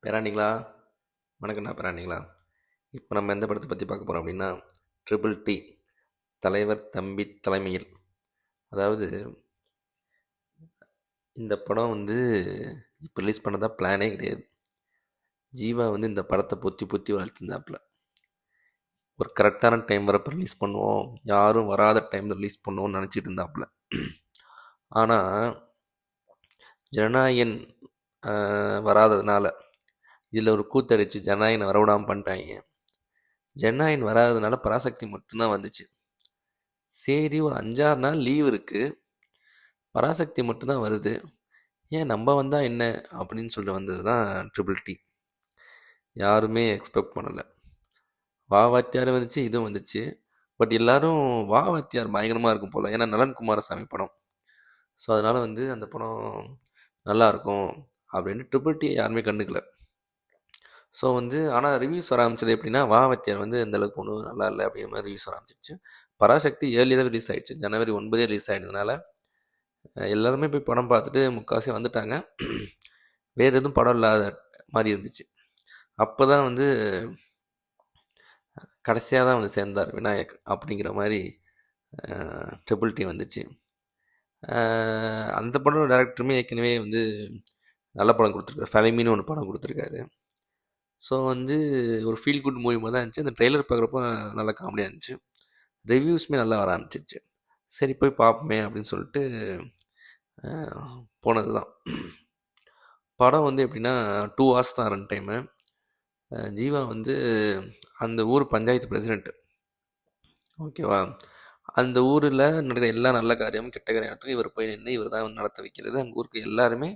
பேராண்டிங்களா? வணக்கண்ணா பேராண்டிங்களா? இப்போ நம்ம எந்த படத்தை பற்றி பார்க்க போகிறோம் அப்படின்னா, ட்ரிபிள் டி, தலைவர் தம்பி தலைமையில். அதாவது இந்த படம் இப்போ ரிலீஸ் பண்ணதா பிளானே கிடையாது. ஜீவா இந்த படத்தை பொத்தி பொத்தி வளர்த்துருந்தாப்புல. ஒரு கரெக்டான டைம் வரப்போ ரிலீஸ் பண்ணுவோம், யாரும் வராத டைமில் ரிலீஸ் பண்ணுவோம்னு நினச்சிட்டு இருந்தாப்புல. ஆனால் ஜனநாயகன் வராததுனால இதில் ஒரு கூத்தடிச்சு ஜனநாயகனை வரவிடாமல் பண்ணிட்டாங்க. ஜனநாயகன் வராததுனால பராசக்தி மட்டும்தான் வந்துச்சு. சரி, ஒரு 5-6 நாள் லீவ் இருக்குது, பராசக்தி மட்டும்தான் வருது, ஏன் நம்ம வந்தால் என்ன அப்படின்னு சொல்லிட்டு வந்தது தான் ட்ரிபிள் டி. யாருமே எக்ஸ்பெக்ட் பண்ணலை. வா வாத்தியார் வந்துச்சு, இதுவும் வந்துச்சு. பட் எல்லாரும் வா வாத்தியார் பயங்கரமாக இருக்கும் போல், ஏன்னா நலன் குமாரசாமி படம். ஸோ அதனால் அந்த படம் நல்லாயிருக்கும் அப்படின்னு ட்ரிபிள் டி யாருமே கண்டுக்கல. ஸோ ஆனால் ரிவ்யூஸ் வர ஆரம்பிச்சது எப்படின்னா, வா வாத்தியார் அந்தளவுக்கு ஒன்றும் நல்லா இல்லை அப்படிங்கிற மாதிரி ரிவ்யூஸ் வர ஆரம்பிச்சிச்சு. பராசக்தி ஏர்லியாக ரிலீஸ் ஆகிடுச்சு, ஜனவரி 9 ரிலீஸ் ஆகிடுறதுனால எல்லாருமே போய் படம் பார்த்துட்டு முக்கால்வாசி வந்துட்டாங்க. வேறு எதுவும் படம் இல்லாத மாதிரி இருந்துச்சு. அப்போ தான் கடைசியாக தான் சேர்ந்தார் விநாயக் அப்படிங்கிற மாதிரி ட்ரிபிள் டி வந்துச்சு. அந்த படம் டேரக்டருமே ஏற்கனவே நல்ல படம் கொடுத்துருக்காரு, ஃபெலிமின்னு ஒன்று படம் கொடுத்துருக்காரு. ஸோ ஒரு ஃபீல் குட் மூவி மாதிரி தான் இருந்துச்சு. அந்த ட்ரெய்லர் பார்க்குறப்போ நல்லா காமெடியாக இருந்துச்சு. ரிவ்யூஸுமே நல்லா வர ஆரம்பிச்சிருச்சு. சரி போய் பார்ப்போமே அப்படின்னு சொல்லிட்டு போனது தான். படம் எப்படின்னா 2 hours தான் ரன் டைமு. ஜீவா அந்த ஊர் பஞ்சாயத்து பிரசிடெண்ட்டு, ஓகேவா? அந்த ஊரில் நடக்கிற எல்லா நல்ல காரியமும் கெட்ட காரியத்துக்கும் இவர் போய் நின்று இவர் தான் நடத்த வைக்கிறது. அங்கே ஊருக்கு எல்லாருமே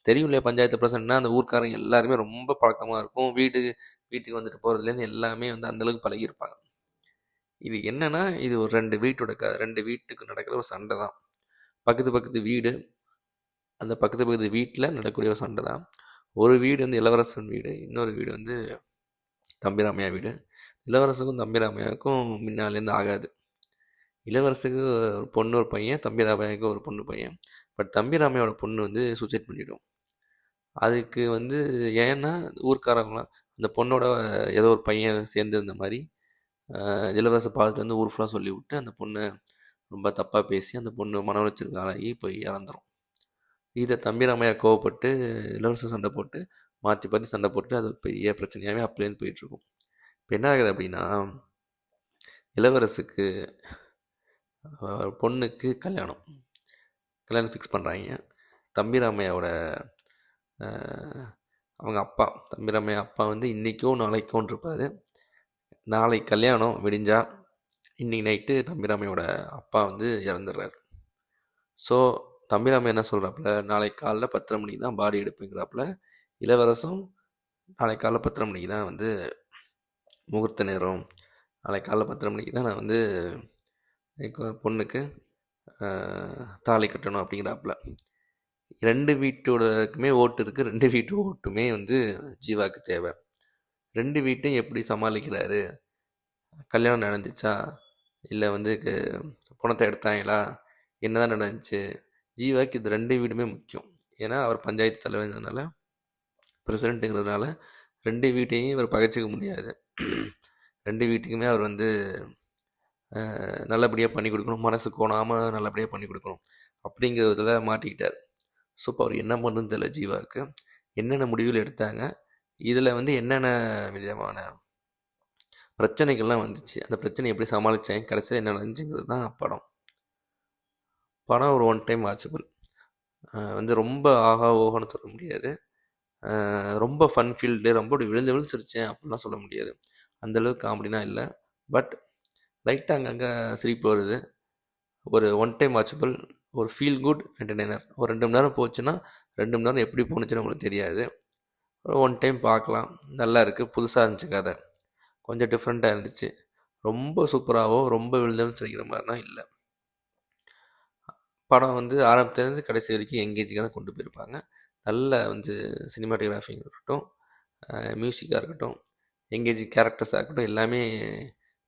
தெரியும் இல்லையா, பஞ்சாயத்து பிரசிடெண்ட்னா அந்த ஊர்க்காரங்க எல்லாருமே ரொம்ப பழக்கமாக இருக்கும். வீட்டுக்கு வந்துட்டு போகிறதுலேருந்து எல்லாமே அந்தளவுக்கு பழகியிருப்பாங்க. இது என்னென்னா, இது ஒரு 2 வீட்டோட 2 வீட்டுக்கு நடக்கிற ஒரு சண்டை தான். பக்கத்து வீடு, அந்த பக்கத்து வீட்டில் நடக்கக்கூடிய ஒரு சண்டை தான். ஒரு வீடு இளவரசன் வீடு, இன்னொரு வீடு தம்பிராமையா வீடு. இளவரசுக்கும் தம்பிராமையாவுக்கும் முன்னாலேருந்து ஆகாது. இளவரசுக்கு ஒரு பொண்ணு ஒரு பையன், தம்பிராமையாவுக்கு ஒரு பொண்ணு பையன். பட் தம்பிராமையோட பொண்ணு சூசைட் பண்ணிடும். அதுக்கு ஏன்னா ஊர்க்காரங்களாம் அந்த பொண்ணோட ஏதோ ஒரு பையன் சேர்ந்துருந்த மாதிரி இளவரசை பார்த்துட்டு ஊர் ஃபுல்லாக சொல்லி விட்டு அந்த பொண்ணை ரொம்ப தப்பாக பேசி அந்த பொண்ணு மன உளைச்சலுக்கு ஆளாகி போய் இறந்துடும். இதை தம்பிராமையா கோவப்பட்டு இளவரசர் சண்டை போட்டு மாற்றி சண்டை போட்டு அது பெரிய பிரச்சனையாகவே அப்படிலேருந்து போயிட்டுருக்கும். இப்போ என்ன ஆகுது அப்படின்னா, இளவரசுக்கு பொண்ணுக்கு கல்யாணம் ஃபிக்ஸ் பண்ணுறாங்க. தம்பிராமையாவோட அவங்க அப்பா, தம்பிராமையா அப்பா இன்றைக்கோ நாளைக்கோன்னு இருப்பார். நாளை கல்யாணம் விடிஞ்சா இன்றைக்கி நைட்டு தம்பிராமையோட அப்பா இறந்துடுறாரு. ஸோ தம்பிராமையா என்ன சொல்கிறாப்புல, நாளைக்கு காலைல 10:30 மணிக்கு தான் பாடி எடுப்புங்கிறாப்புல. இளவரசும் நாளைக்கு காலைல 10:30 மணிக்கு தான் முகூர்த்த நேரம், நாளைக்கு காலைல 10:30 மணிக்கு தான் நான் பொண்ணுக்கு தாலி கட்டணும் அப்படிங்கிறாப்புல. 2 வீட்டோடக்குமே ஓட்டு இருக்குது. 2 வீட்டு ஓட்டுமே ஜீவாவுக்கு தேவை. 2 வீட்டையும் எப்படி சமாளிக்கிறாரு? கல்யாணம் நடந்துச்சா, இல்லை பணத்தை எடுத்தாங்களா, என்ன தான் நடந்துச்சு? ஜீவாக்கு இது 2 வீடுமே முக்கியம். ஏன்னா அவர் பஞ்சாயத்து தலைவருங்கிறதுனால, பிரசிடெண்ட்டுங்கிறதுனால 2 வீட்டையும் இவர் பகைச்சிக்க முடியாது. 2 வீட்டுக்குமே அவர் நல்லபடியாக பண்ணி கொடுக்கணும், மனசு கோணாமல் நல்லபடியாக பண்ணி கொடுக்கணும் அப்படிங்கிறதுல மாட்டிக்கிட்டார். ஸோ இப்போ அவர் என்ன பண்ணுன்னு தெரியல. ஜீவாவுக்கு என்னென்ன முடிவுகள் எடுத்தாங்க, இதில் என்னென்ன விதமான பிரச்சனைகள்லாம் வந்துச்சு, அந்த பிரச்சனை எப்படி சமாளித்தாங்க, கடைசியில் என்ன நடந்துச்சுங்கிறது தான் படம் ஒரு 1 டைம் வாட்சபிள். ரொம்ப ஆகா ஓகோன்னு சொல்ல முடியாது, ரொம்ப ஃபன் ஃபீல்டு, ரொம்ப விழுந்து சிரித்தேன் அப்படிலாம் சொல்ல முடியாது. அந்தளவுக்கு காமெடினா இல்லை. பட் லைட்டாக அங்கங்கே சிரிப்பு வருது. ஒரு 1 டைம் வாட்சபிள், ஒரு ஃபீல் குட் என்டர்டெய்னர். ஒரு 2 மணி நேரம் போச்சுன்னா 2 மணி நேரம் எப்படி போணுச்சுன்னு உங்களுக்கு தெரியாது. ஒரு 1 டைம் பார்க்கலாம், நல்லா இருக்குது, புதுசாக இருந்துச்சு கதை, கொஞ்சம் டிஃப்ரெண்ட்டாக இருந்துச்சு. ரொம்ப சூப்பராகவோ ரொம்ப விழுந்தவன் சிரிக்கிற மாதிரினா இல்லை. படம் ஆரம்பத்துலேருந்து கடைசி வரைக்கும் எங்கேஜிங்காக தான் கொண்டு போயிருப்பாங்க. நல்ல சினிமாட்டோகிராஃபிங் இருக்கட்டும், மியூசிக்காக இருக்கட்டும், எங்கேஜிங் கேரக்டர்ஸாக இருக்கட்டும், எல்லாமே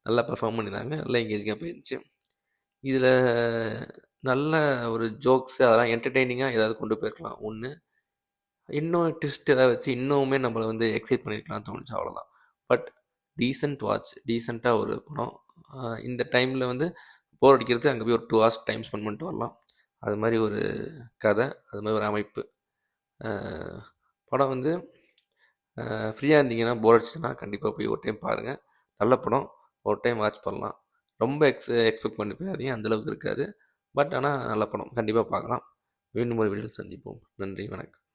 நல்லா பெர்ஃபார்ம் பண்ணியிருந்தாங்க. நல்லா எங்கேஜிங்காக போயிருந்துச்சு. இதில் நல்ல ஒரு ஜோக்ஸு அதெல்லாம் என்டர்டெய்னிங்காக ஏதாவது கொண்டு போயிருக்கலாம் ஒன்று. இன்னும் ட்விஸ்ட் ஏதாவது வச்சு இன்னுமே நம்மள வந்து எக்ஸைட் பண்ணியிருக்கலாம்னு தோணுச்சு அவ்வளோதான். But decent watch. டீசென்ட்டாக ஒரு படம். இந்த டைமில் வந்து போர் அடிக்கிறது அங்கே போய் ஒரு 2 ஹார்ஸ் டைம் ஸ்பெண்ட் பண்ணிட்டு வரலாம். அது மாதிரி ஒரு கதை, அது மாதிரி ஒரு அமைப்பு. அஹ் படம் வந்து ஃப்ரீயாக இருந்தீங்கன்னா, போர் அடிச்சுச்சுன்னா கண்டிப்பாக போய் ஒரு டைம் பாருங்கள். நல்ல படம். ஒரு டைம் வாட்ச் பண்ணலாம். ரொம்ப எக்ஸ்பெக்ட் பண்ணி போயிடாதீங்க, அந்தளவுக்கு இருக்காது. பட் ஆனால் நல்ல படம், கண்டிப்பாக பார்க்கலாம். மீண்டும் ஒரு வீடியோவில் சந்திப்போம். நன்றி, வணக்கம்.